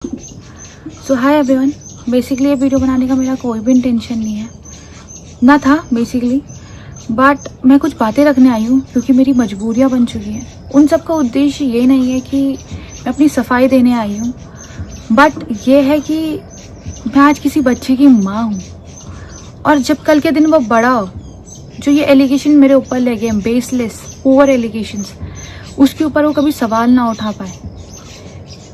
सो hi everyone. Basically ये video बनाने का मेरा कोई भी इंटेंशन नहीं है, ना था बेसिकली, बट मैं कुछ बातें रखने आई हूँ क्योंकि मेरी मजबूरियाँ बन चुकी हैं। उन सब का उद्देश्य ये नहीं है कि मैं अपनी सफाई देने आई हूँ, बट ये है कि मैं आज किसी बच्चे की माँ हूँ और जब कल के दिन वो बड़ा हो, जो ये एलिगेशन मेरे ऊपर लगे हैं, बेसलेस ओवर एलिगेशंस, उसके ऊपर वो कभी सवाल ना उठा पाए,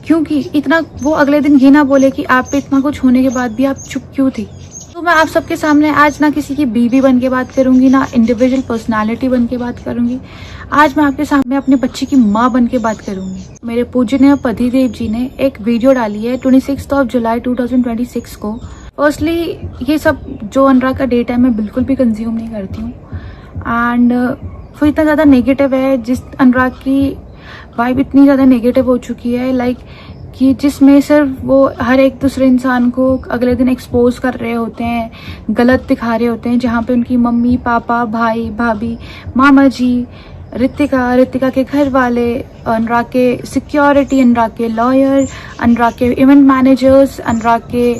क्योंकि इतना वो अगले दिन ये ना बोले कि आप पे इतना कुछ होने के बाद भी आप चुप क्यों थी। तो मैं आप सबके सामने आज ना किसी की बीवी बन के बात करूंगी, ना इंडिविजुअल पर्सनालिटी बन के बात करूंगी। आज मैं आपके सामने अपने बच्चे की माँ बन के बात करूंगी। मेरे पूजनीय पतिदेव जी ने एक वीडियो डाली है 26 जुलाई 2026 को। फर्स्टली ये सब जो अनुराग का डेट है मैं बिल्कुल भी कंज्यूम नहीं करती हूँ, एंड वो इतना ज़्यादा नेगेटिव है, जिस अनुराग की वाइब इतनी ज़्यादा नेगेटिव हो चुकी है, लाइक कि जिसमें सिर्फ वो हर एक दूसरे इंसान को अगले दिन एक्सपोज कर रहे होते हैं, गलत दिखा रहे होते हैं, जहाँ पे उनकी मम्मी पापा भाई भाभी मामा जी, रितिका के घर वाले, अनुराग के सिक्योरिटी, अनुराग के लॉयर, अनुराग के इवेंट मैनेजर्स, अनुराग के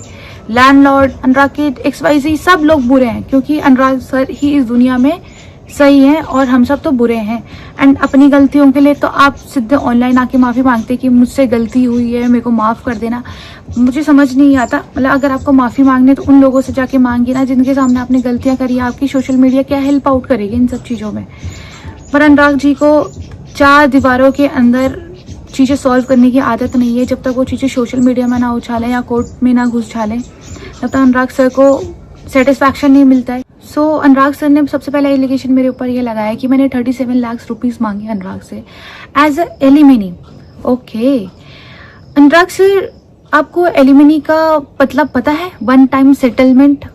लैंडलॉर्ड, अनुराग के XYZ सब लोग बुरे हैं, क्योंकि अनुराग सर ही इस दुनिया में सही है और हम सब तो बुरे हैं। एंड अपनी गलतियों के लिए तो आप सीधे ऑनलाइन आके माफ़ी मांगते कि मुझसे गलती हुई है, मेरे को माफ़ कर देना। मुझे समझ नहीं आता, मतलब अगर आपको माफ़ी मांगनी है तो उन लोगों से जाके मांगिए ना जिनके सामने आपने गलतियां करी। आपकी सोशल मीडिया क्या हेल्प आउट करेगी इन सब चीज़ों में। पर अनुराग जी को 4 दीवारों के अंदर चीज़ें सॉल्व करने की आदत नहीं है। जब तक वो चीज़ें सोशल मीडिया में ना उछालें या कोर्ट में ना घुस डालें, तब तक अनुराग सर को सेटिस्फैक्शन नहीं मिलता है। सो अनुराग सर ने सबसे पहले एलिगेशन मेरे ऊपर ये लगाया कि मैंने 37 लाख रुपीस मांगे अनुराग से as a alimony. Okay Anurag sir, आपको एलिमिनी का मतलब पता है? One time settlement.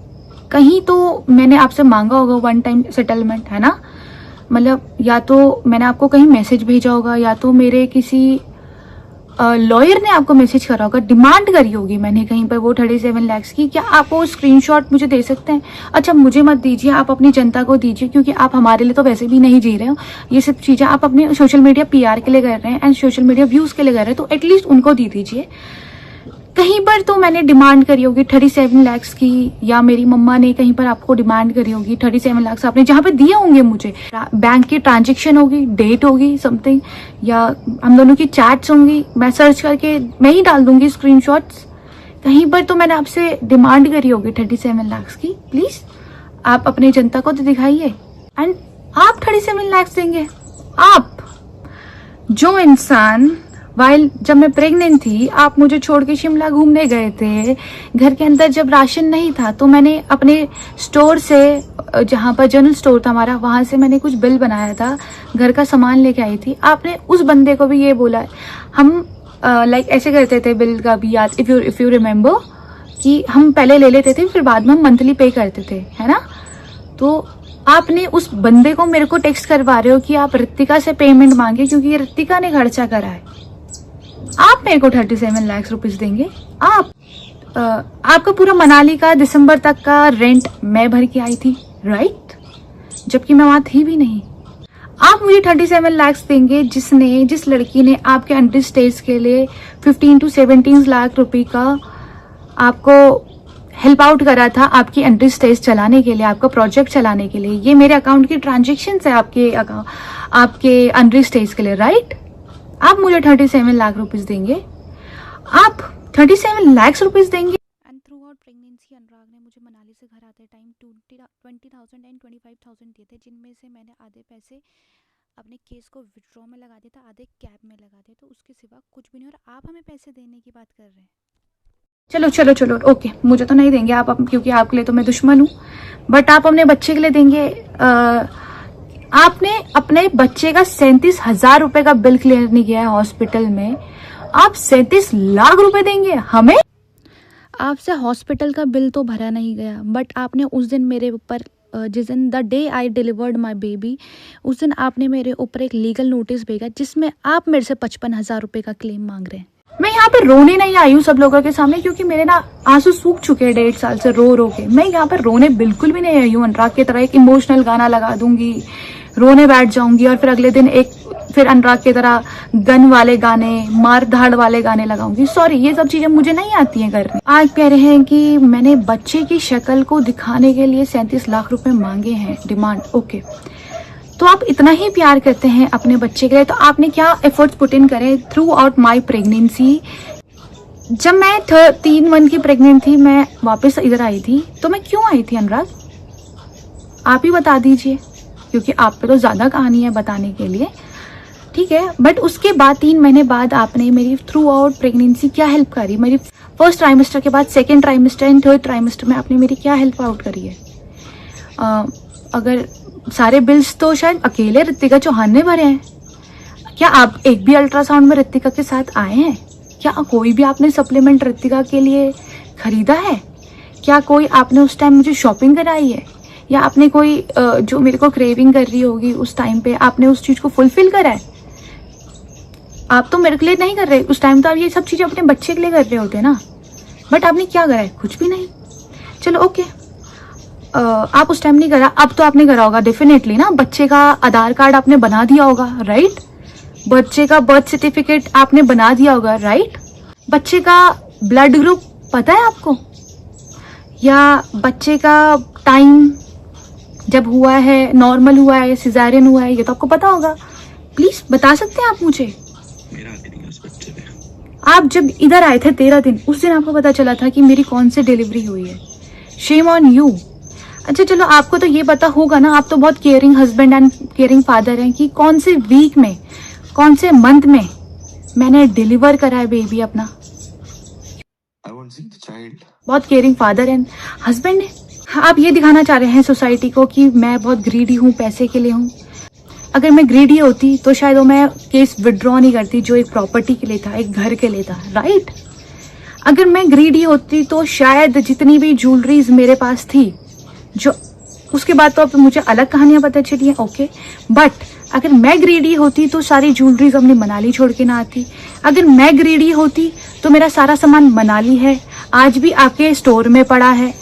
कहीं तो मैंने आपसे मांगा होगा वन टाइम सेटलमेंट, है ना? मतलब या तो मैंने आपको कहीं मैसेज भेजा होगा, या तो मेरे किसी लॉयर ने आपको मैसेज करा होगा, डिमांड करी होगी मैंने कहीं पर वो 37 लाख की। क्या आप वो स्क्रीनशॉट मुझे दे सकते हैं? अच्छा मुझे मत दीजिए, आप अपनी जनता को दीजिए, क्योंकि आप हमारे लिए तो वैसे भी नहीं जी रहे हो। ये सब चीज़ें आप अपने सोशल मीडिया PR के लिए कर रहे हैं एंड सोशल मीडिया व्यूज़ के लिए कर रहे हैं, तो एटलीस्ट उनको दे दीजिए। कहीं पर तो मैंने डिमांड करी होगी 37 लाख की, या मेरी मम्मा ने कहीं पर आपको डिमांड करी होगी 37 लाख आपने जहाँ पे दिए होंगे मुझे। बैंक की ट्रांजैक्शन होगी, डेट होगी समथिंग, या हम दोनों की चैट्स होंगी, मैं सर्च करके मैं ही डाल दूंगी स्क्रीनशॉट्स। कहीं पर तो मैंने आपसे डिमांड करी होगी 37 लाख की। प्लीज आप अपनी जनता को तो दिखाइए। एंड आप 37 लाख देंगे? आप जो इंसान जब मैं प्रेग्नेंट थी, आप मुझे छोड़ के शिमला घूमने गए थे, घर के अंदर जब राशन नहीं था तो मैंने अपने स्टोर से, जहाँ पर जनरल स्टोर था हमारा, वहां से मैंने कुछ बिल बनाया था, घर का सामान लेके आई थी। आपने उस बंदे को भी ये बोला, हम लाइक ऐसे करते थे बिल का भी, याद इफ यू रिमेम्बर, कि हम पहले ले लेते थे फिर बाद में हम मंथली पे करते थे, है ना? तो आपने उस बंदे को मेरे को टेक्स्ट करवा रहे हो कि आप रितिका से पेमेंट मांगे, क्योंकि रितिका ने खर्चा करा है। आप मेरे को 37 लाख रुपीस देंगे? आपका पूरा मनाली का दिसंबर तक का रेंट मैं भर के आई थी, राइट? जबकि मैं वहां थी भी नहीं। आप मुझे 37 लाख देंगे जिस लड़की ने आपके अंडर स्टेज के लिए 15 to 17 लाख रुपए का आपको हेल्प आउट करा था, आपकी अंडर स्टेज चलाने के लिए, आपका प्रोजेक्ट चलाने के लिए। ये मेरे अकाउंट की ट्रांजेक्शन है आपके अंडर स्टेज के लिए, राइट? आप मुझे 37 लाख रुपीस देंगे? आप 37 लाख रुपीस देंगे? एंड थ्रू आउट प्रेगनेंसी अनुराग ने मुझे मनाली से घर आते टाइम 20,000 एंड 25,000 दिए थे, जिनमें से मैंने आधे पैसे अपने केस को विड्रॉ में लगा दिए थे, आधे कैब में लगा दिए, तो उसके सिवा कुछ भी नहीं। और आप हमें पैसे देने की बात कर रहे हैं। चलो ओके, मुझे तो नहीं देंगे आप, क्योंकि आपके लिए तो मैं दुश्मन हूँ, बट आप अपने बच्चे के लिए देंगे। आपने अपने बच्चे का 37,000 रुपए का बिल क्लियर नहीं किया है हॉस्पिटल में, आप 37 लाख रुपए देंगे हमें? आपसे हॉस्पिटल का बिल तो भरा नहीं गया, बट आपने उस दिन मेरे ऊपर, जिस दिन the day I delivered my baby, उस दिन आपने मेरे ऊपर एक लीगल नोटिस भेजा जिसमें आप मेरे से 55,000 रुपए का क्लेम मांग रहे हैं। मैं यहाँ पे रोने नहीं आई हूँ सब लोगों के सामने, क्योंकि मेरे ना आंसू सूख चुके हैं 1.5 साल से रो के। मैं यहाँ पर रोने बिल्कुल भी नहीं आई हूँ। अनुराग की तरह एक इमोशनल गाना लगा दूंगी, रोने बैठ जाऊंगी और फिर अगले दिन एक फिर अनुराग की तरह गन वाले गाने, मार धाड़ वाले गाने लगाऊंगी। सॉरी, ये सब चीजें मुझे नहीं आती हैं करनी। आज कह रहे हैं कि मैंने बच्चे की शक्ल को दिखाने के लिए 37 लाख रुपए मांगे हैं डिमांड। ओके, तो आप इतना ही प्यार करते हैं अपने बच्चे के लिए, तो आपने क्या एफर्ट्स पुट इन करे थ्रू आउट माई प्रेगनेंसी। जब मैं 3 मंथ की प्रेग्नेंट थी, मैं वापस इधर आई थी, तो मैं क्यों आई थी अनुराग, आप ही बता दीजिए, क्योंकि आप पे तो ज्यादा कहानी है बताने के लिए, ठीक है। बट उसके बाद 3 महीने बाद आपने मेरी थ्रू आउट प्रेगनेंसी क्या हेल्प करी, मेरी फर्स्ट ट्राइमेस्टर के बाद second trimester and third trimester में आपने मेरी क्या हेल्प आउट करी है। अगर सारे बिल्स तो शायद अकेले ऋतिका चौहान ने भरे हैं। क्या आप एक भी अल्ट्रासाउंड में ऋतिका के साथ आए हैं? क्या कोई भी आपने सप्लीमेंट ऋतिका के लिए खरीदा है? क्या कोई आपने उस टाइम मुझे शॉपिंग कराई है? या आपने कोई जो मेरे को क्रेविंग कर रही होगी उस टाइम पे आपने उस चीज को फुलफिल करा है? आप तो मेरे के लिए नहीं कर रहे उस टाइम, तो आप ये सब चीजें अपने बच्चे के लिए कर रहे होते ना। बट आपने क्या करा है? कुछ भी नहीं। चलो ओके, आप उस टाइम नहीं करा, अब तो आपने करा होगा डेफिनेटली ना। बच्चे का आधार कार्ड आपने बना दिया होगा, राइट? बच्चे का बर्थ सर्टिफिकेट आपने बना दिया होगा, राइट? बच्चे का ब्लड ग्रुप पता है आपको? या बच्चे का टाइम जब हुआ है, नॉर्मल हुआ है या सिजेरियन हुआ है, ये तो आपको पता होगा। प्लीज बता सकते हैं आप मुझे? मेरा आते नहीं उस बच्चे पे। आप जब इधर आए थे 13 दिन, उस दिन आपको पता चला था कि मेरी कौन सी डिलीवरी हुई है। Shem on you. अच्छा चलो, आपको तो ये पता होगा ना, आप तो बहुत caring husband and caring father हैं, कि कौन से वीक में, कौन से मंथ में मैंने डिलीवर करा है बेबी अपना। I won't see the child. बहुत केयरिंग फादर एंड हस्बैंड है। आप ये दिखाना चाह रहे हैं सोसाइटी को कि मैं बहुत ग्रीडी हूँ, पैसे के लिए हूँ। अगर मैं ग्रीडी होती तो शायद वो मैं केस विड्रॉ नहीं करती जो एक प्रॉपर्टी के लिए था, एक घर के लिए था, राइट? अगर मैं ग्रीडी होती तो शायद जितनी भी ज्वेलरीज मेरे पास थी, जो उसके बाद तो अब मुझे अलग कहानियां पता चली है, ओके। बट अगर मैं ग्रीडी होती तो सारी ज्वेलरीज अपनी मनाली छोड़ के ना आती। अगर मैं ग्रीडी होती तो मेरा सारा सामान मनाली है, आज भी आपके स्टोर में पड़ा है।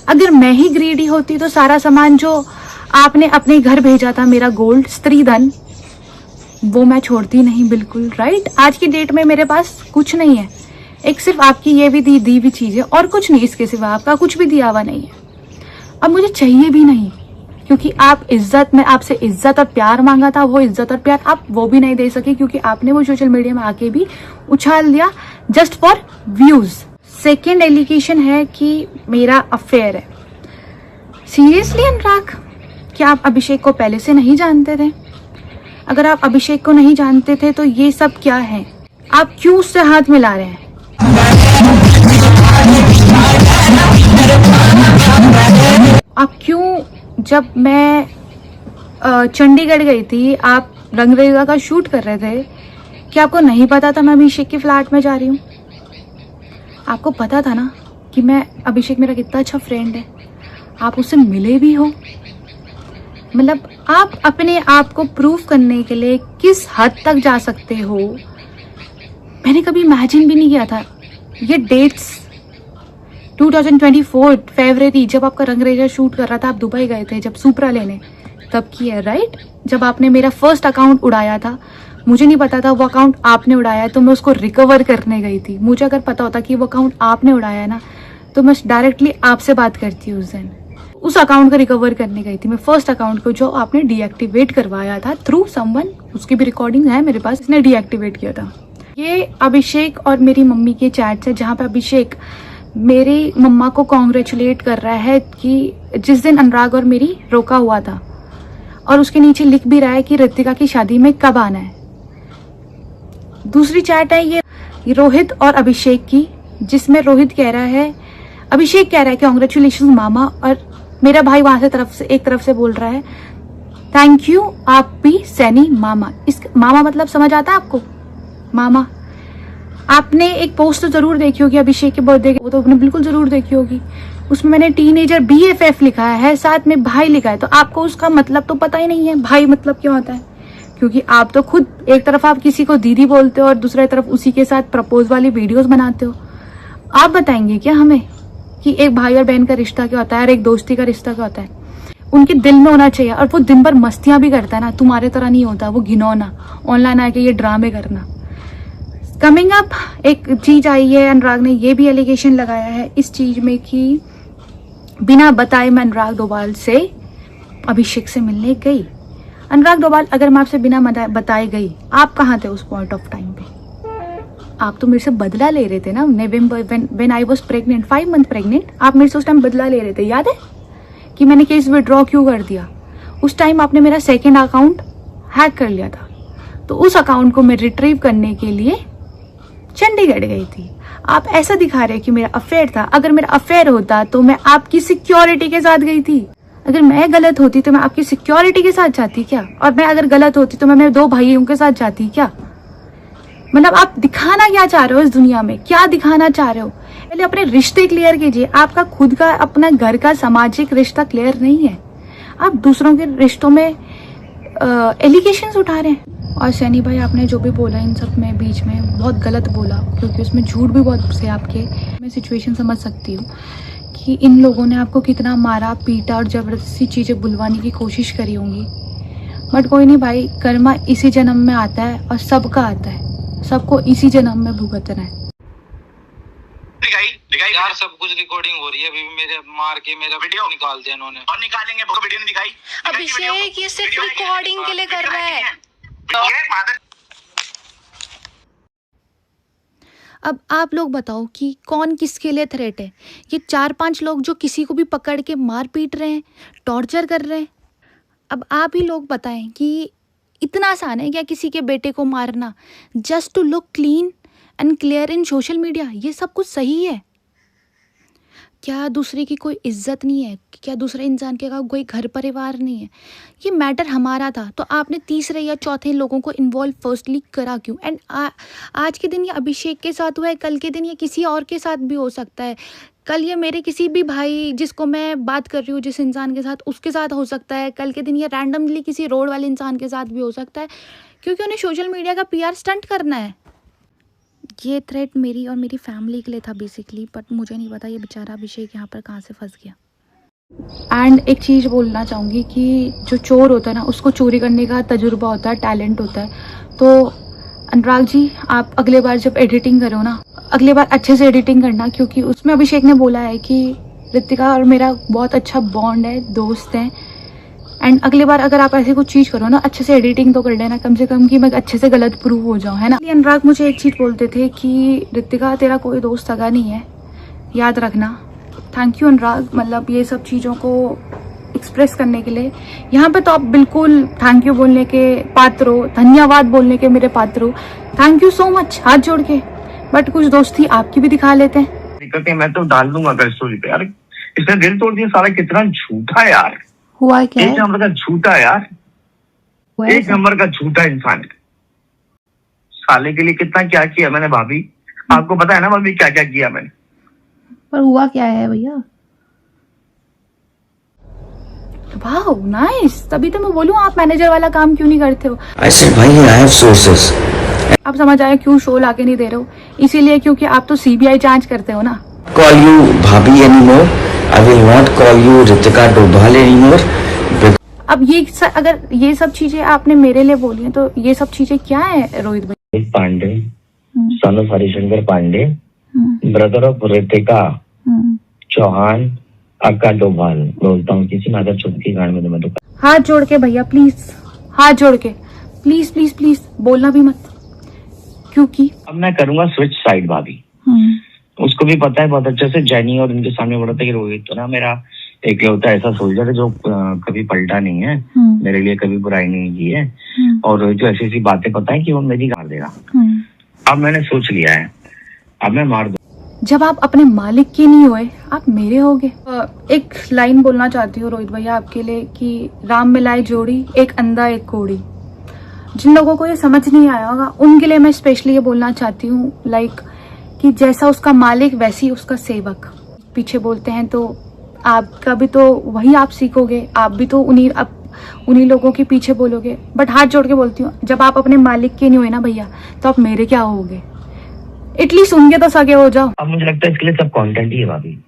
अगर मैं ही ग्रीडी होती तो सारा सामान जो आपने अपने घर भेजा था, मेरा गोल्ड, स्त्री धन, वो मैं छोड़ती नहीं बिल्कुल, राइट? आज की डेट में मेरे पास कुछ नहीं है, एक सिर्फ आपकी ये भी दी हुई चीज है और कुछ नहीं। इसके सिवा आपका कुछ भी दिया हुआ नहीं है। अब मुझे चाहिए भी नहीं, क्योंकि आप इज्जत, मैं आपसे इज्जत और प्यार मांगा था, वो इज्जत और प्यार आप वो भी नहीं दे सके, क्योंकि आपने वो सोशल मीडिया में आके भी उछाल दिया just for views. Second allegation है कि मेरा अफेयर है। सीरियसली अनुराग, क्या आप अभिषेक को पहले से नहीं जानते थे? अगर आप अभिषेक को नहीं जानते थे तो ये सब क्या है? आप क्यों उससे हाथ मिला रहे हैं? आप क्यों, जब मैं चंडीगढ़ गई थी, आप रंगरेजा का शूट कर रहे थे, क्या आपको नहीं पता था मैं अभिषेक के फ्लैट में जा रही हूँ? आपको पता था ना कि मैं, अभिषेक मेरा कितना अच्छा फ्रेंड है, आप उससे मिले भी हो। मतलब आप अपने आप को प्रूव करने के लिए किस हद तक जा सकते हो, मैंने कभी इमेजिन भी नहीं किया था। ये डेट्स 2024 फरवरी, जब आपका रंगरेजा शूट कर रहा था, आप दुबई गए थे जब सुपरा लेने, तब की है, राइट? जब आपने मेरा फर्स्ट अकाउंट उड़ाया था, मुझे नहीं पता था वो अकाउंट आपने उड़ाया है, तो मैं उसको रिकवर करने गई थी। मुझे अगर पता होता कि वो अकाउंट आपने उड़ाया है ना, तो मैं डायरेक्टली आपसे बात करती उस दिन। उस अकाउंट को रिकवर करने गई थी मैं, फर्स्ट अकाउंट को जो आपने डीएक्टिवेट करवाया था थ्रू समवन, उसकी भी रिकॉर्डिंग है मेरे पास, इसने डीएक्टिवेट किया था। ये अभिषेक और मेरी मम्मी के चैट्स है, जहाँ पे अभिषेक मेरी मम्मा को कॉन्ग्रेचुलेट कर रहा है कि जिस दिन अनुराग और मेरी रोका हुआ था, और उसके नीचे लिख भी रहा है कि ऋतिका की शादी में कब आना है। दूसरी चैट है ये रोहित और अभिषेक की, जिसमें रोहित कह रहा है, अभिषेक कह रहा है कि कॉन्ग्रेचुलेशन मामा, और मेरा भाई वहां से एक तरफ से बोल रहा है थैंक यू आप भी सैनी मामा। इस मामा मतलब समझ आता है आपको? मामा, आपने एक पोस्ट तो जरूर देखी होगी अभिषेक के बर्थडे की, वो तो आपने बिल्कुल जरूर देखी होगी। उसमें मैंने टीनेजर BFF लिखा है, साथ में भाई लिखा है, तो आपको उसका मतलब तो पता ही नहीं है भाई मतलब क्या होता है, क्योंकि आप तो खुद एक तरफ आप किसी को दीदी बोलते हो और दूसरी तरफ उसी के साथ प्रपोज वाली वीडियोस बनाते हो। आप बताएंगे क्या हमें कि एक भाई और बहन का रिश्ता क्या होता है और एक दोस्ती का रिश्ता क्या होता है? उनके दिल में होना चाहिए। और वो दिन भर मस्तियां भी करता है ना, तुम्हारे तरह नहीं होता वो घिनौना ऑनलाइन आके ये ड्रामे करना। कमिंग अप एक चीज आई है, अनुराग ने ये भी एलिगेशन लगाया है इस चीज में कि बिना बताए मैं अनुराग डोभाल से अभिषेक से मिलने गई। अनुराग डोभाल, अगर मैं आपसे बिना बताए गई, आप कहाँ थे उस पॉइंट ऑफ टाइम पे? आप तो मेरे से बदला ले रहे थे ना, November when I was pregnant, 5 month pregnant, आप मेरे से उस टाइम बदला ले रहे थे। याद है कि मैंने केस विड्रॉ क्यों कर दिया? उस टाइम आपने मेरा सेकेंड अकाउंट हैक कर लिया था, तो उस अकाउंट को मैं रिट्रीव करने के लिए चंडीगढ़ गई थी। आप ऐसा दिखा रहे कि मेरा अफेयर था। अगर मेरा अफेयर होता तो मैं आपकी सिक्योरिटी के साथ गई थी। अगर मैं गलत होती तो मैं आपकी सिक्योरिटी के साथ जाती क्या? और मैं अगर गलत होती तो मैं मेरे 2 भाइयों के साथ जाती क्या? मतलब आप दिखाना क्या चाह रहे हो इस दुनिया में? क्या दिखाना चाह रहे हो? पहले अपने रिश्ते क्लियर कीजिए। आपका खुद का अपना घर का सामाजिक रिश्ता क्लियर नहीं है, आप दूसरों के रिश्तों में एलिगेशंस उठा रहे हैं। और सैनी भाई, आपने जो भी बोला इन सब में बीच में बहुत गलत बोला, क्योंकि उसमें झूठ भी बहुत से आपके। मैं सिचुएशन समझ सकती हूँ कि इन लोगों ने आपको कितना मारा पीटा और जबरदस्ती चीज़ें बुलवाने की कोशिश करी होंगी। बट कोई नहीं भाई, कर्मा इसी जन्म में आता है और सबका आता है, सबको इसी जन्म में भुगतना है। दिखाई यार, सब कुछ रिकॉर्डिंग हो रही है। अभी भी मेरे मार के मेरा वीडियो निकाल दिया इन्होंने। और निकालेंगे, वो वीडियो नहीं दिखाई। अभिषेक ये सिर्फ रिकॉर्डिंग के लिए कर रहा है। अब आप लोग बताओ कि कौन किसके लिए थ्रेट है? ये 4-5 लोग जो किसी को भी पकड़ के मार पीट रहे हैं, टॉर्चर कर रहे हैं। अब आप ही लोग बताएं कि इतना आसान है क्या किसी के बेटे को मारना, just to look clean and clear in social media? ये सब कुछ सही है क्या? दूसरे की कोई इज्जत नहीं है क्या? दूसरे इंसान के कोई घर परिवार नहीं है? ये मैटर हमारा था, तो आपने तीसरे या चौथे लोगों को इन्वॉल्व फर्स्टली करा क्यों? एंड आज के दिन ये अभिषेक के साथ हुआ है, कल के दिन ये किसी और के साथ भी हो सकता है। कल ये मेरे किसी भी भाई जिसको मैं बात कर रही हूँ जिस इंसान के साथ, उसके साथ हो सकता है। कल के दिन ये रैंडमली किसी रोड वाले इंसान के साथ भी हो सकता है, क्योंकि उन्हें सोशल मीडिया का PR स्टंट करना है। ये थ्रेट मेरी और मेरी फैमिली के लिए था बेसिकली, बट मुझे नहीं पता ये बेचारा अभिषेक यहाँ पर कहाँ से फंस गया। एंड एक चीज़ बोलना चाहूँगी कि जो चोर होता है ना, उसको चोरी करने का तजुर्बा होता है, टैलेंट होता है। तो अनुराग जी, आप अगले बार जब एडिटिंग करो ना, अगले बार अच्छे से एडिटिंग करना, क्योंकि उसमें अभिषेक ने बोला है कि ऋतिका और मेरा बहुत अच्छा बॉन्ड है, दोस्त हैं। एंड अगली बार अगर आप ऐसी कुछ चीज़ करो ना, अच्छे से एडिटिंग तो कर लेना कम से कम, कि मैं अच्छे से गलत प्रूव हो जाऊँ, है ना। अनुराग मुझे एक चीज़ बोलते थे कि ऋतिका तेरा कोई दोस्त सगा नहीं है, याद रखना। थैंक यू अनुराग, मतलब ये सब चीज़ों को एक्सप्रेस करने के लिए। यहाँ पे तो आप बिल्कुल थैंक यू बोलने के पात्र हो, धन्यवाद बोलने के मेरे पात्र हो। थैंक यू सो मच, हाथ जोड़ के। बट कुछ दोस्ती आपकी भी दिखा लेते हैं। दिक्कत है, मैं तो डाल दूंगा अगर स्टोरी पे। यार इसने दिल तोड़ दिया सारा, कितना झूठा है यार। हुआ क्या? एक नंबर का झूठा है यार, एक नंबर का झूठा इंसान है। साले के लिए कितना क्या किया मैंने भाभी, आपको पता है ना भाभी क्या क्या किया मैंने। पर हुआ क्या है भैया? वाह नाइस, तभी तो मैं बोलूँ आप मैनेजर वाला काम क्यों नहीं करते हो। I said, भाई I have sources. आप समझ आए क्यों शो लाके नहीं दे रहे हो? इसीलिए क्योंकि आप तो CBI जांच करते हो ना। Call you भाभी anymore. I will not call you Ritika Dobhal anymore. अब ये अगर ये सब चीजें आपने मेरे लिए बोली हैं, तो ये सब चीजें क्या है रोहित भाई? Pandey, son of Harishankar Pandey, brother of Ritika Chauhan, aka Doval. बोलता हूँ किसी माता चुप की गाड़ में तो हाथ जोड़ के भैया प्लीज, हाथ जोड़ के प्लीज प्लीज प्लीज बोलना भी मत, क्योंकि अब मैं करूंगा स्विच साइड भाभी। उसको भी पता है बहुत अच्छे से, जैनी और इनके सामने बोला था कि रोहित तो ना मेरा एकलौता ऐसा सोल्जर है जो कभी पलटा नहीं है, मेरे लिए कभी बुराई नहीं की है, और रोहित जो ऐसी ऐसी बातें पता है कि वो मेरी गाड़ देगा। अब मैंने सोच लिया है, अब मैं मार दूं। जब आप अपने मालिक के नहीं हुए, आप मेरे होगे। एक लाइन बोलना चाहती हूँ रोहित भैया आपके लिए कि राम मिलाए जोड़ी, एक अंधा एक कोड़ी। जिन लोगों को ये समझ नहीं आया होगा उनके लिए मैं स्पेशली ये बोलना चाहती हूँ, लाइक कि जैसा उसका मालिक वैसी उसका सेवक। पीछे बोलते हैं तो आपका भी तो वही आप सीखोगे, आप भी तो उन्हीं लोगों के पीछे बोलोगे। बट हाथ जोड़ के बोलती हूँ, जब आप अपने मालिक के नहीं हुए ना भैया, तो आप मेरे क्या होगे? एटलीस्ट उनके तो सगे हो जाओ। अब मुझे लगता है इसके लिए सब कंटेंट ही है भाभी।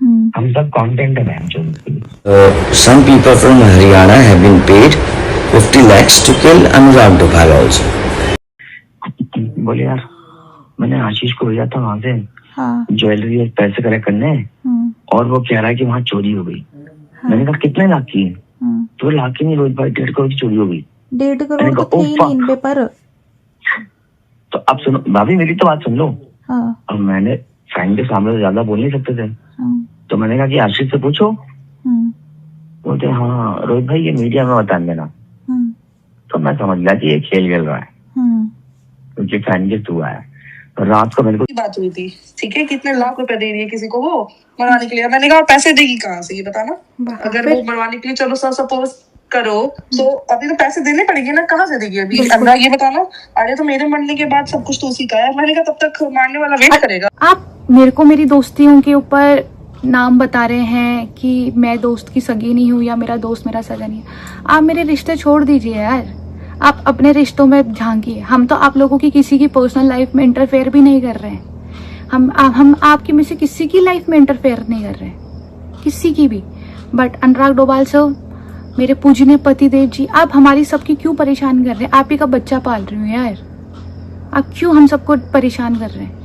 हम सब कंटेंट है मैम जो Some people from Haryana have been paid 50 lakhs to kill Anurag Dubal also. बोले यार मैंने आशीष को भेजा था वहाँ से हाँ। ज्वेलरी और पैसे कलेक्ट करने और वो कह रहा है कि वहाँ चोरी हो गई। मैंने कहा कितने लाख की? तो लाख की नहीं रोहित भाई 1.5 करोड़ की चोरी हो गई। 1.5 करोड़ तो थी नहीं इन पे पर। तो अब सुनो भाभी मेरी तो बात सुन लो। हाँ। अब मैंने फ्रेंड के सामने तो ज्यादा बोल नहीं सकते थे तो मैंने कहा कि आशीष से पूछो। बोलते हाँ रोहित भाई ये मीडिया में बता देना। तो मैं समझ गया कि ये खेल खेल रहा है क्योंकि फ्रेंड के थ्रू आया। तो रात को मेरे को बात हुई थी, ठीक है, कितने लाख रुपए दे रही है किसी को वो मरवाने के लिए। मैंने कहा पैसे देगी कहाँ से ये बताना। अगर वो मरवाने के लिए चलो सपोज करो तो अभी तो पैसे देने पड़ेंगे ना, कहाँ से देगी अभी अनुराग ये बताना। अरे तो मेरे मरने के बाद सब कुछ तो उसी का है। मैंने कहा तब तक मारने वाला वेट करेगा। आप मेरे को मेरी दोस्तियों के ऊपर नाम बता रहे हैं कि मैं दोस्त की सगी नहीं हूँ या मेरा दोस्त मेरा सगा नहीं है। आप मेरे रिश्ते छोड़ दीजिए यार, आप अपने रिश्तों में झांकिए। हम तो आप लोगों की किसी की पर्सनल लाइफ में इंटरफेयर भी नहीं कर रहे हैं। हम आपकी में से किसी की लाइफ में इंटरफेयर नहीं कर रहे हैं, किसी की भी। बट अनुराग डोभाल सर, मेरे पूजनीय पतिदेव जी, आप हमारी सबकी क्यों परेशान कर रहे हैं? आप ही का बच्चा पाल रही हूँ यार, आप क्यों हम सबको परेशान कर रहे हैं?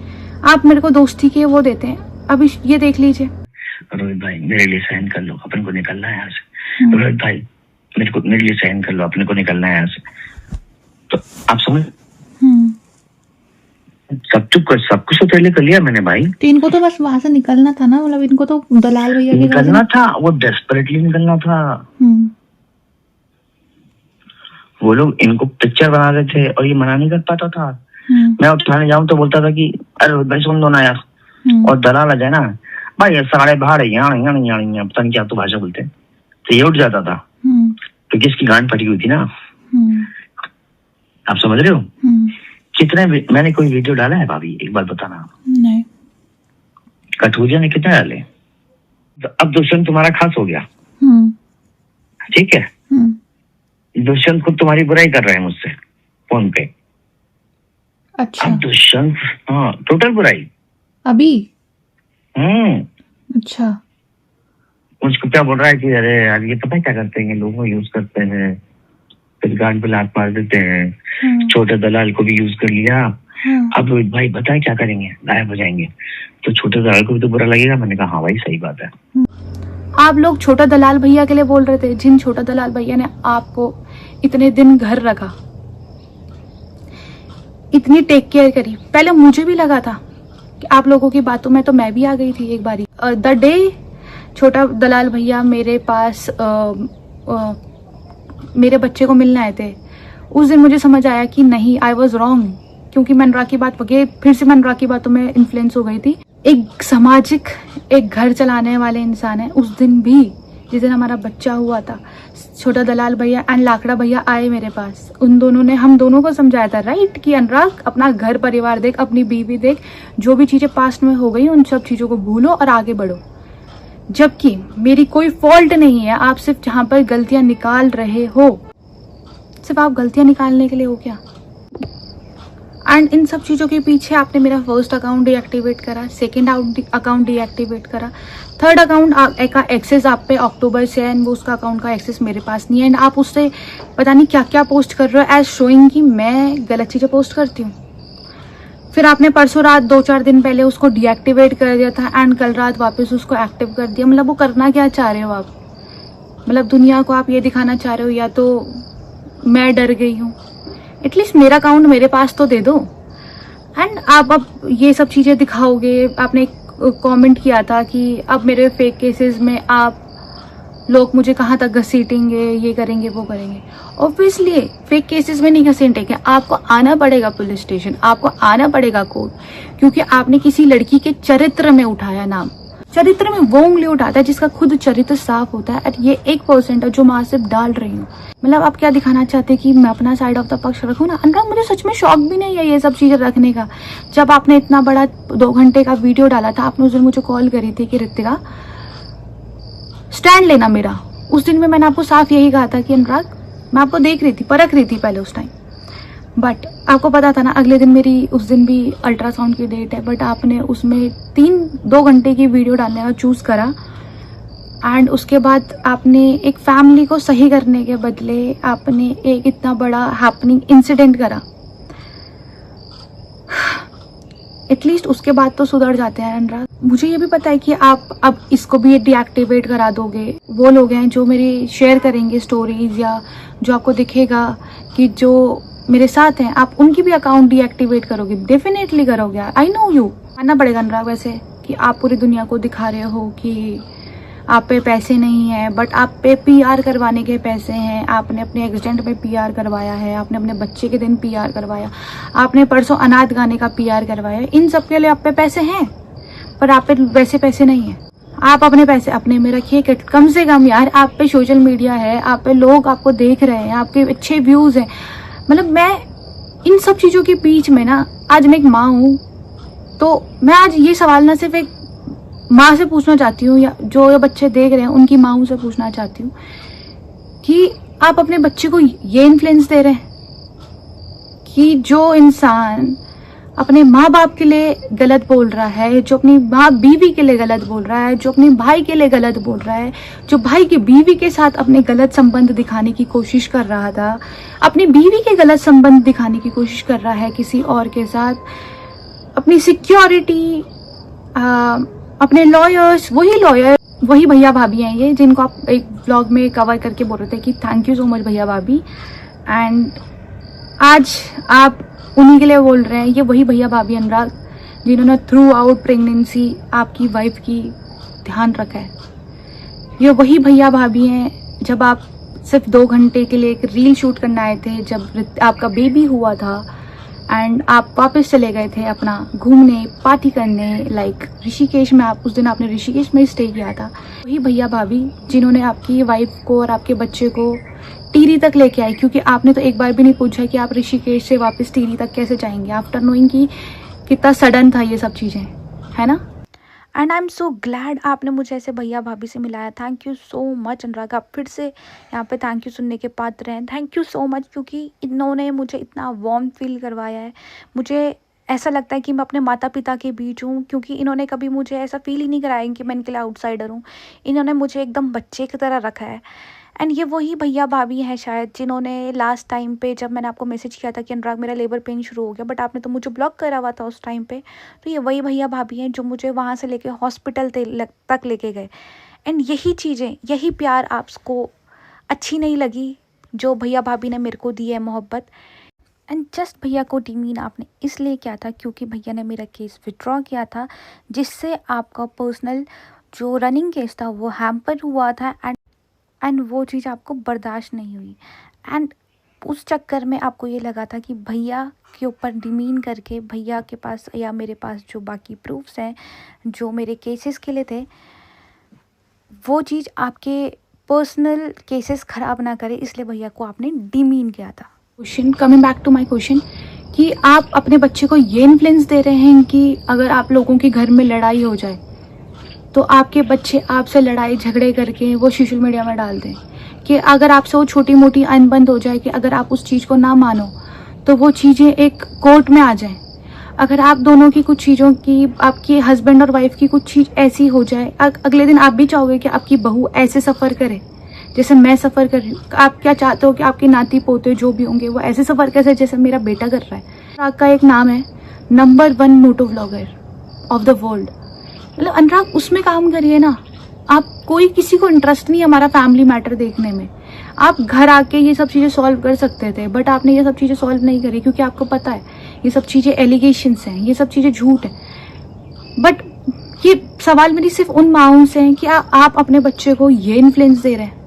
आप मेरे को दोस्ती के वो देते हैं। अभी ये देख लीजिए। रोहित भाई मेरे लिए साइन कर लो, अपन को निकलना है यहाँ से। रोहित भाई मेरे लिए साइन कर लो, अपने को निकलना है यहाँ से। तो आप समझ सब कुछ तो पहले कर लिया मैंने भाई। तो इनको तो बस वहां से निकलना था ना, मतलब इनको तो दलाल भैया निकलना था, वो डेस्परेटली निकलना था। वो लोग इनको पिक्चर बना रहे थे और ये मना नहीं कर पाता था। मैं उठाने जाऊं तो बोलता था कि अरे भाई सुन दो ना यार। और दलाल आ जाए ना भाई सारे बाहर पता नहीं क्या तो भाषा बोलते हैं, तो ये उठ जाता था क्योंकि इसकी गांड फटी हुई थी ना। आप समझ रहे हो? कितने मैंने कोई वीडियो डाला है भाभी एक बार बताना? नहीं। कटोरिया ने कितने डाले? तो अब दुष्यंत तुम्हारा खास हो गया, ठीक है? दुष्यंत खुद तुम्हारी बुराई कर रहे हैं मुझसे फोन पे। अच्छा। अब दुष्यंत हाँ टोटल बुराई अभी। अच्छा। मुझको क्या बोल रहा है कि अरे यार ये पता है क्या करते हैं, लोगों को यूज करते हैं फिर गांड पे लात मार देते हैं। छोटे दलाल को भी यूज कर लिया। अब रोहित भाई बताए क्या करेंगे, गायब हो जाएंगे। तो छोटे दलाल को भी तो बुरा लगेगा। मैंने कहा हाँ भाई सही बात है। आप लोग छोटा दलाल भैया के लिए बोल रहे थे, जिन छोटा दलाल भैया ने आपको इतने दिन घर रखा, इतनी टेक केयर करी। पहले मुझे भी लगा था कि आप लोगों की बातों में तो मैं भी आ गई थी एक बारी। द डे छोटा दलाल भैया मेरे पास मेरे बच्चे को मिलने आए थे, उस दिन मुझे समझ आया कि नहीं, आई वॉज रॉन्ग। क्योंकि मैं अनुराग की बात फिर से मैं अनुराग की बातों में इन्फ्लुएंस हो गई थी। एक सामाजिक एक घर चलाने वाले इंसान है। उस दिन भी जिस दिन हमारा बच्चा हुआ था, छोटा दलाल भैया एंड लाकड़ा भैया आए मेरे पास। उन दोनों ने हम दोनों को समझाया था राइट कि अनुराग अपना घर परिवार देख, अपनी बीवी देख, जो भी चीजें पास्ट में हो गई उन सब चीजों को भूलो और आगे बढ़ो। जबकि मेरी कोई फॉल्ट नहीं है, आप सिर्फ जहां पर गलतियां निकाल रहे हो, सिर्फ आप गलतियां निकालने के लिए हो क्या? एंड इन सब चीज़ों के पीछे आपने मेरा फर्स्ट अकाउंट डीएक्टिवेट करा, सेकंड अकाउंट डीएक्टिवेट करा, थर्ड अकाउंट का एक्सेस आप पे अक्टूबर से है एंड वो उसका अकाउंट का एक्सेस मेरे पास नहीं है। एंड आप उससे पता नहीं क्या क्या पोस्ट कर रहे हो एज शोइंग कि मैं गलत चीज़ें पोस्ट करती हूँ। फिर आपने परसों रात 2-4 दिन पहले उसको डीएक्टिवेट कर दिया था एंड कल रात वापस उसको एक्टिव कर दिया। मतलब वो करना क्या चाह रहे हो आप? मतलब दुनिया को आप ये दिखाना चाह रहे हो या तो मैं डर गई हूँ, एटलीस्ट मेरा अकाउंट मेरे पास तो दे दो। एंड आप अब ये सब चीज़ें दिखाओगे। आपने कमेंट किया था कि अब मेरे फेक केसेस में आप लोग मुझे कहाँ तक घसीटेंगे, ये करेंगे वो करेंगे। ऑब्वियसली फेक केसेस में नहीं घसीटेंगे, आपको आना पड़ेगा पुलिस स्टेशन, आपको आना पड़ेगा कोर्ट, क्योंकि आपने किसी लड़की के चरित्र में उठाया नाम। चरित्र में वो उंगली उठाता है जिसका खुद चरित्र साफ होता है। और ये 1% है जो मैं सिर्फ डाल रही हूँ। मतलब आप क्या दिखाना चाहते हैं कि मैं अपना साइड ऑफ द पक्ष रखूँ ना? अनुराग मुझे सच में शौक भी नहीं है ये सब चीज़ें रखने का। जब आपने इतना बड़ा 2 घंटे का वीडियो डाला था, आपने उस दिन मुझे कॉल करी थी कि ऋतिका स्टैंड लेना मेरा। उस दिन में मैंने आपको साफ यही कहा था कि अनुराग मैं आपको देख रही थी, परख रही थी पहले उस टाइम। बट आपको पता था ना अगले दिन मेरी उस दिन भी अल्ट्रासाउंड की डेट है, बट आपने उसमें 2 घंटे की वीडियो डालने का चूज़ करा। एंड उसके बाद आपने एक फैमिली को सही करने के बदले आपने एक इतना बड़ा हैपनिंग इंसिडेंट करा। एटलीस्ट उसके बाद तो सुधर जाते हैं अनुराग। मुझे ये भी पता है कि आप अब इसको भी डीएक्टिवेट करा दोगे। वो लोग हैं जो मेरी शेयर करेंगे स्टोरीज, या जो आपको दिखेगा कि जो मेरे साथ हैं, आप उनकी भी अकाउंट डीएक्टिवेट करोगे, डेफिनेटली करोगे। आई नो यू, मानना पड़ेगा अनुराग वैसे कि आप पूरी दुनिया को दिखा रहे हो कि आप पे पैसे नहीं हैं, बट आप पे पीआर करवाने के पैसे हैं। आपने अपने एक्सीडेंट में पीआर करवाया है, आपने अपने बच्चे के दिन पीआर करवाया, आपने परसों अनाथ गाने का पीआर करवाया। इन सब के लिए आप पे पैसे हैं, पर आप पे वैसे पैसे नहीं हैं। आप अपने पैसे अपने में रखिए। कम से कम यार आप पे सोशल मीडिया है, आप पे लोग आपको देख रहे हैं, आपके अच्छे व्यूज हैं। मतलब मैं इन सब चीज़ों के बीच में ना, आज मैं एक माँ हूँ, तो मैं आज ये सवाल ना सिर्फ एक माँ से पूछना चाहती हूँ, या जो बच्चे देख रहे हैं उनकी माँओं से पूछना चाहती हूँ कि आप अपने बच्चे को ये इन्फ्लुएंस दे रहे हैं कि जो इंसान अपने माँ बाप के लिए गलत बोल रहा है, जो अपनी माँ बीवी के लिए गलत बोल रहा है, जो अपने भाई के लिए गलत बोल रहा है, जो भाई की बीवी के साथ अपने गलत संबंध दिखाने की कोशिश कर रहा था, अपनी बीवी के गलत संबंध दिखाने की कोशिश कर रहा है किसी और के साथ, अपनी सिक्योरिटी, अपने लॉयर्स, वही भैया भाभी हैं ये जिनको आप एक ब्लॉग में कवर करके बोल रहे थे कि थैंक यू सो मच भैया भाभी। एंड आज आप उन्हीं के लिए बोल रहे हैं। ये वही भैया भाभी अनुराग जिन्होंने थ्रू आउट प्रेगनेंसी आपकी वाइफ की ध्यान रखा है। ये वही भैया भाभी हैं जब आप सिर्फ 2 घंटे के लिए एक रील शूट करने आए थे, जब आपका बेबी हुआ था एंड आप वापस चले गए थे अपना घूमने, पार्टी करने, लाइक ऋषिकेश में। आप उस दिन आपने ऋषिकेश में स्टे किया था। वही भैया भाभी जिन्होंने आपकी वाइफ को और आपके बच्चे को टिहरी तक लेके आए, क्योंकि आपने तो एक बार भी नहीं पूछा कि आप ऋषिकेश से वापस टिहरी तक कैसे जाएंगे, आफ्टर नोइंग कि कितना सडन था ये सब चीज़ें, है ना। And I am so glad आपने मुझे ऐसे भैया भाभी से मिलाया। थैंक यू सो मच अनुराग। आप फिर से यहाँ पे थैंक यू सुनने के पात्र हैं। थैंक यू सो मच, क्योंकि इन्होंने मुझे इतना वार्म फील करवाया है। मुझे ऐसा लगता है कि मैं अपने माता पिता के बीच हूँ, क्योंकि इन्होंने कभी मुझे ऐसा फील ही नहीं कराया कि मैं इनके लिए आउटसाइडर हूँ। इन्होंने मुझे एकदम बच्चे की तरह रखा है। एंड ये वही भैया भाभी हैं शायद जिन्होंने लास्ट टाइम पे जब मैंने आपको मैसेज किया था कि अनुराग मेरा लेबर पेन शुरू हो गया, बट आपने तो मुझे ब्लॉक करा हुआ था उस टाइम पे, तो ये वही भैया भाभी हैं जो मुझे वहाँ से लेके हॉस्पिटल तक लेके गए। एंड यही चीज़ें, यही प्यार आपको अच्छी नहीं लगी जो भैया भाभी ने मेरे को दी है, मोहब्बत। एंड जस्ट भैया को डिमीन आपने इसलिए किया था क्योंकि भैया ने मेरा केस विड्रॉ किया था, जिससे आपका पर्सनल जो रनिंग केस था वो हैम्पर हुआ था। एंड वो चीज़ आपको बर्दाश्त नहीं हुई। एंड उस चक्कर में आपको ये लगा था कि भैया के ऊपर डिमीन करके भैया के पास या मेरे पास जो बाकी प्रूफ्स हैं जो मेरे केसेस के लिए थे, वो चीज़ आपके पर्सनल केसेस ख़राब ना करे, इसलिए भैया को आपने डिमीन किया था। Question, coming back to my question, कि आप अपने बच्चे को ये इन्फ्लुएंस दे रहे हैं कि अगर आप लोगों के घर में लड़ाई हो जाए तो आपके बच्चे आपसे लड़ाई झगड़े करके वो सोशल मीडिया में डाल दें, कि अगर आपसे वो छोटी मोटी अनबन हो जाए कि अगर आप उस चीज़ को ना मानो तो वो चीज़ें एक कोर्ट में आ जाएं। अगर आप दोनों की कुछ चीज़ों की, आपके हस्बैंड और वाइफ की कुछ चीज़ ऐसी हो जाए, अगले दिन आप भी चाहोगे कि आपकी बहू ऐसे सफ़र करे जैसे मैं सफ़र कर रही हूँ। आप क्या चाहते हो कि आपके नाती पोते जो भी होंगे वो ऐसे सफ़र कैसे जैसे मेरा बेटा कर रहा है। आपका एक नाम है number 1 motto vlogger of the world, मतलब अनुराग उसमें काम करिए ना। आप कोई किसी को इंटरेस्ट नहीं है हमारा फैमिली मैटर देखने में। आप घर आके ये सब चीज़ें सॉल्व कर सकते थे, बट आपने ये सब चीज़ें सॉल्व नहीं करी क्योंकि आपको पता है ये सब चीज़ें एलिगेशंस हैं, ये सब चीज़ें झूठ है। बट ये सवाल मेरी सिर्फ उन माँओं से है कि आप अपने बच्चे को ये इन्फ्लुएंस दे रहे हैं।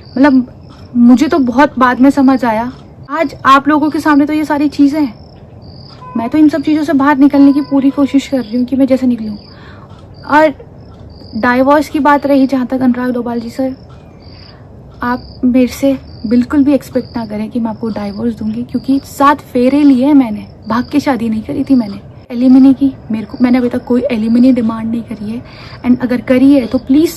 मतलब मुझे तो बहुत बाद में समझ आया, आज आप लोगों के सामने तो ये सारी चीज़ें हैं। मैं तो इन सब चीज़ों से बाहर निकलने की पूरी कोशिश कर रही हूँ कि मैं जैसे निकलूँ। और डाइवोर्स की बात रही जहाँ तक, अनुराग डोभाल जी सर, आप मेरे से बिल्कुल भी एक्सपेक्ट ना करें कि मैं आपको डाइवोर्स दूंगी, क्योंकि 7 फेरे लिए हैं मैंने, भाग के शादी नहीं करी थी मैंने। एलिमिनी की मैंने अभी तक कोई एलिमिनी डिमांड नहीं करी है। एंड अगर करी है तो प्लीज़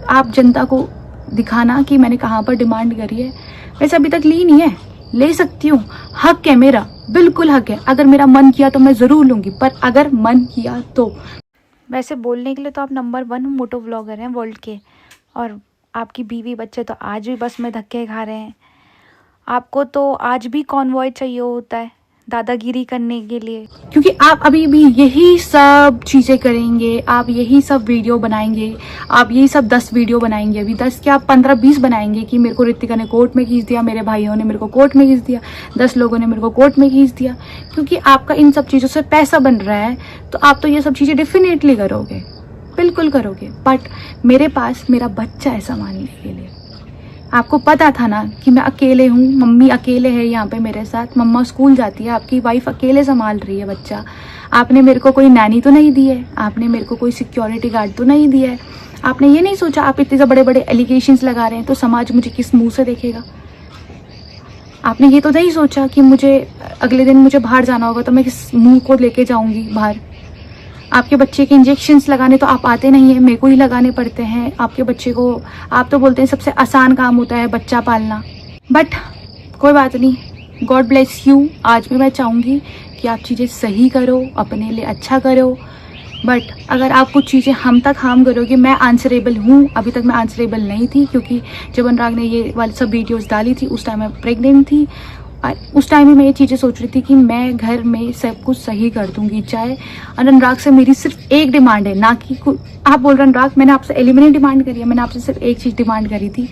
आप जनता को दिखाना कि मैंने कहाँ पर डिमांड करी है। वैसे अभी तक ली नहीं है, ले सकती हूँ, हक है मेरा, बिल्कुल हक है। अगर मेरा मन किया तो मैं ज़रूर लूँगी, पर अगर मन किया तो। वैसे बोलने के लिए तो आप नंबर 1 मोटो व्लॉगर हैं वर्ल्ड के, और आपकी बीवी बच्चे तो आज भी बस में धक्के खा रहे हैं। आपको तो आज भी कॉन्वॉय चाहिए होता है दादागिरी करने के लिए, क्योंकि आप अभी भी यही सब चीज़ें करेंगे, आप यही सब वीडियो बनाएंगे, आप यही सब 10 वीडियो बनाएंगे, अभी 10 क्या 15-20 बनाएंगे कि मेरे को ऋतिका ने कोर्ट में खींच दिया, मेरे भाइयों ने मेरे को कोर्ट में खींच दिया, 10 लोगों ने मेरे को कोर्ट में खींच दिया, क्योंकि आपका इन सब चीज़ों से पैसा बन रहा है। तो आप तो ये सब चीज़ें डेफिनेटली करोगे, बिल्कुल करोगे, बट मेरे पास मेरा बच्चा है संभालने के लिए। आपको पता था ना कि मैं अकेले हूँ, मम्मी अकेले है यहाँ पे मेरे साथ, मम्मा स्कूल जाती है, आपकी वाइफ अकेले संभाल रही है बच्चा। आपने मेरे को कोई नैनी तो नहीं दी है, आपने मेरे को कोई सिक्योरिटी गार्ड तो नहीं दिया है। आपने ये नहीं सोचा आप इतने बड़े बड़े एलिगेशंस लगा रहे हैं तो समाज मुझे किस मुंह से देखेगा। आपने ये तो नहीं सोचा कि मुझे अगले दिन मुझे बाहर जाना होगा तो मैं किस मुंह को लेके जाऊँगी बाहर। आपके बच्चे के इंजेक्शंस लगाने तो आप आते नहीं हैं, मेरे को ही लगाने पड़ते हैं आपके बच्चे को। आप तो बोलते हैं सबसे आसान काम होता है बच्चा पालना, बट कोई बात नहीं, गॉड ब्लेस यू। आज भी मैं चाहूँगी कि आप चीज़ें सही करो, अपने लिए अच्छा करो, बट अगर आप कुछ चीज़ें हम तक हार्म करोगे, मैं आंसरेबल हूँ। अभी तक मैं आंसरेबल नहीं थी, क्योंकि जब अनुराग ने ये वाली सब वीडियोज़ डाली थी उस टाइम मैं प्रेगनेंट थी, और उस टाइम में मैं ये चीज़ें सोच रही थी कि मैं घर में सब कुछ सही कर दूंगी। चाहे अनुराग से मेरी सिर्फ एक डिमांड है, ना कि आप बोल रहे अनुराग मैंने आपसे एलिमिनेट डिमांड करी है, मैंने आपसे सिर्फ एक चीज़ डिमांड करी थी,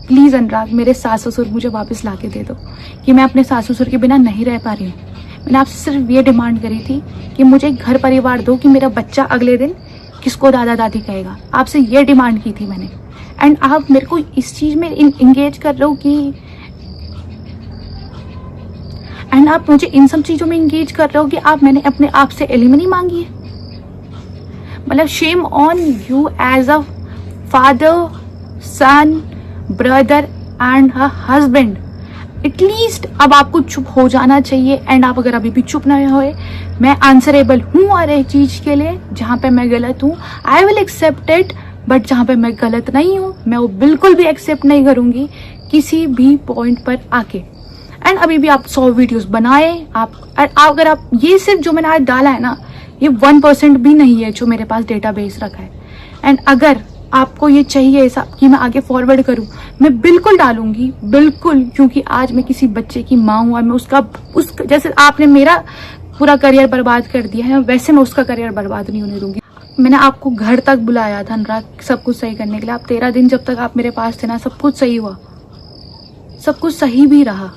प्लीज़ अनुराग मेरे सास ससुर मुझे वापस ला के दे दो, कि मैं अपने सास ससुर के बिना नहीं रह पा रही हूँ। मैंने आपसे सिर्फ ये डिमांड करी थी कि मुझे घर परिवार दो, कि मेरा बच्चा अगले दिन किसको दादा दादी कहेगा। आपसे ये डिमांड की थी मैंने, एंड आप मेरे को इस चीज़ में इंगेज कर रहे हो कि, एंड आप मुझे इन सब चीज़ों में इंगेज कर रहे हो कि आप मैंने अपने आप से एलिमनी मांगी है। मतलब shame on you as a father, son, brother and a husband. At least अब आपको चुप हो जाना चाहिए, एंड आप अगर अभी भी चुप नहीं हुए, मैं आंसरेबल हूँ हर एक चीज़ के लिए। जहाँ पे मैं गलत हूँ I will accept it, but जहाँ पे मैं गलत नहीं हूँ मैं वो बिल्कुल भी एक्सेप्ट नहीं करूँगी किसी भी पॉइंट पर आके। एंड अभी भी आप 100 वीडियोस बनाए, आप अगर आप ये सिर्फ जो मैंने आज डाला है ना, ये 1% भी नहीं है जो मेरे पास डेटाबेस रखा है। एंड अगर आपको ये चाहिए ऐसा कि मैं आगे फॉरवर्ड करूं, मैं बिल्कुल डालूंगी, बिल्कुल, क्योंकि आज मैं किसी बच्चे की माँ हूँ और मैं उसका जैसे आपने मेरा पूरा करियर बर्बाद कर दिया है, वैसे मैं उसका करियर बर्बाद नहीं होने दूंगी। मैंने आपको घर तक बुलाया था अनुराग सब कुछ सही करने के लिए। आप 13 दिन जब तक आप मेरे पास थे ना, सब कुछ सही हुआ, सब कुछ सही भी रहा।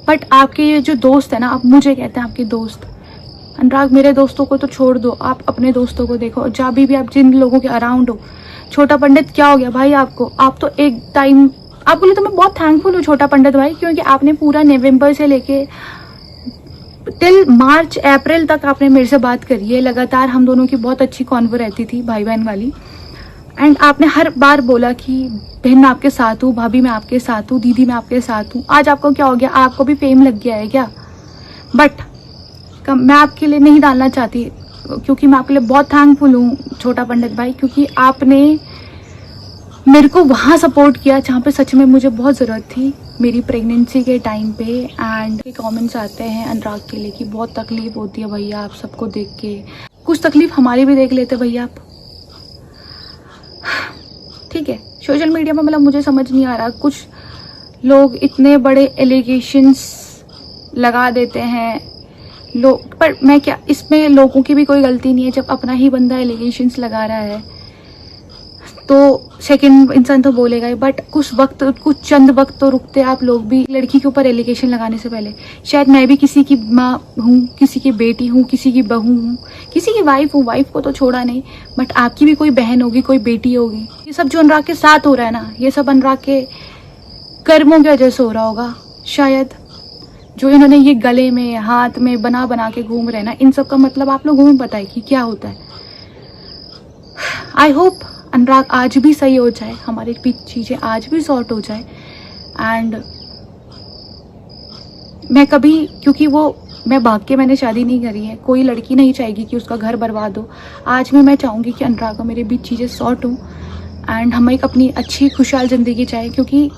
बट आपके ये जो दोस्त है ना, आप मुझे कहते हैं आपके दोस्त, अनुराग मेरे दोस्तों को तो छोड़ दो, आप अपने दोस्तों को देखो। जहाँ भी आप जिन लोगों के अराउंड हो, छोटा पंडित क्या हो गया भाई आपको, आप तो एक टाइम, आपके लिए तो मैं बहुत थैंकफुल हूँ छोटा पंडित भाई, क्योंकि आपने पूरा नवंबर से लेके टिल मार्च अप्रैल तक आपने मेरे से बात करी है लगातार। हम दोनों की बहुत अच्छी कॉन्वर रहती थी भाई बहन वाली, एंड आपने हर बार बोला कि बहन मैं आपके साथ हूँ, भाभी मैं आपके साथ हूँ, दीदी मैं आपके साथ हूँ। आज आपको क्या हो गया, आपको भी फेम लग गया है क्या? बट मैं आपके लिए नहीं डालना चाहती, क्योंकि मैं आपके लिए बहुत थैंकफुल हूँ छोटा पंडित भाई, क्योंकि आपने मेरे को वहाँ सपोर्ट किया जहाँ पे सच में मुझे बहुत ज़रूरत थी, मेरी प्रेगनेंसी के टाइम पे। एंड कमेंट्स आते हैं अनुराग के लिए कि बहुत तकलीफ होती है भैया आप सबको देख के, कुछ तकलीफ हमारी भी देख लेते भैया आप। ठीक है, सोशल मीडिया में मतलब मुझे समझ नहीं आ रहा, कुछ लोग इतने बड़े एलिगेशंस लगा देते हैं लोग, पर मैं क्या, इसमें लोगों की भी कोई गलती नहीं है। जब अपना ही बंदा एलिगेशंस लगा रहा है तो सेकंड इंसान तो बोलेगा ही, बट कुछ चंद वक्त तो रुकते आप लोग भी। लड़की के ऊपर एलिगेशन लगाने से पहले शायद मैं भी किसी की माँ हूँ, किसी की बेटी हूँ, किसी की बहू हूँ, किसी की वाइफ हूँ, वाइफ को तो छोड़ा नहीं, बट आपकी भी कोई बहन होगी, कोई बेटी होगी। ये सब जो अनुराग के साथ हो रहा है ना, ये सब अनुराग के कर्मों की वजह से हो रहा होगा शायद। जो इन्होंने ये गले में हाथ में बना बना के घूम रहे हैं ना, इन सब का मतलब आप लोगों को पता है कि क्या होता है। आई होप अनुराग आज भी सही हो जाए, हमारी चीज़ें आज भी सॉर्ट हो जाए। एंड मैं कभी, क्योंकि वो मैं भाग के मैंने शादी नहीं करी है, कोई लड़की नहीं चाहेगी कि उसका घर बर्बाद हो। आज भी मैं चाहूँगी कि अनुराग और मेरे बीच चीज़ें सॉर्ट हों एंड हम एक अपनी अच्छी खुशहाल ज़िंदगी चाहे, क्योंकि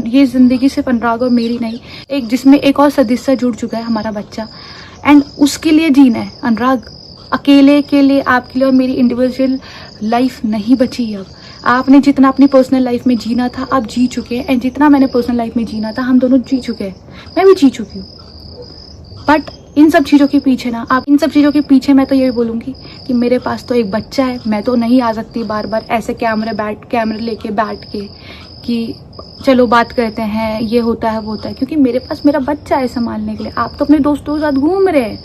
ये ज़िंदगी सिर्फ अनुराग और मेरी नहीं, एक जिसमें एक और सदस्य जुड़ चुका है, हमारा बच्चा, एंड उसके लिए जीना है। अनुराग अकेले के लिए, आपके लिए और मेरी इंडिविजुअल लाइफ नहीं बची अब। आपने जितना अपनी पर्सनल लाइफ में जीना था आप जी चुके हैं, एंड जितना मैंने पर्सनल लाइफ में जीना था हम दोनों जी चुके हैं, मैं भी जी चुकी हूँ। बट इन सब चीज़ों के पीछे ना, आप इन सब चीज़ों के पीछे मैं तो यही बोलूँगी कि मेरे पास तो एक बच्चा है, मैं तो नहीं आ सकती बार बार ऐसे कैमरे लेके बैठ के कि चलो बात करते हैं, ये होता है वो होता है, क्योंकि मेरे पास मेरा बच्चा है संभालने के लिए। आप तो अपने दोस्तों के साथ घूम रहे हैं,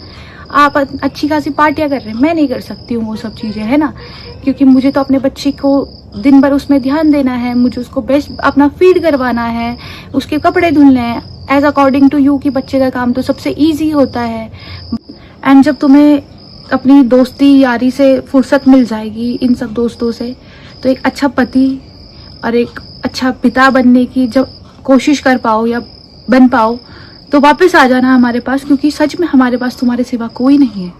आप अच्छी खासी पार्टियाँ कर रहे हैं, मैं नहीं कर सकती हूँ वो सब चीज़ें, है ना, क्योंकि मुझे तो अपने बच्चे को दिन भर उसमें ध्यान देना है, मुझे उसको बेस्ट अपना फीड करवाना है, उसके कपड़े धुलने हैं एज अकॉर्डिंग टू यू, कि बच्चे का काम तो सबसे ईजी होता है। एंड जब तुम्हें अपनी दोस्ती यारी से फुर्सत मिल जाएगी इन सब दोस्तों से, तो एक अच्छा पति और एक अच्छा पिता बनने की जब कोशिश कर पाओ या बन पाओ, तो वापस आ जाना हमारे पास, क्योंकि सच में हमारे पास तुम्हारे सिवा कोई नहीं है।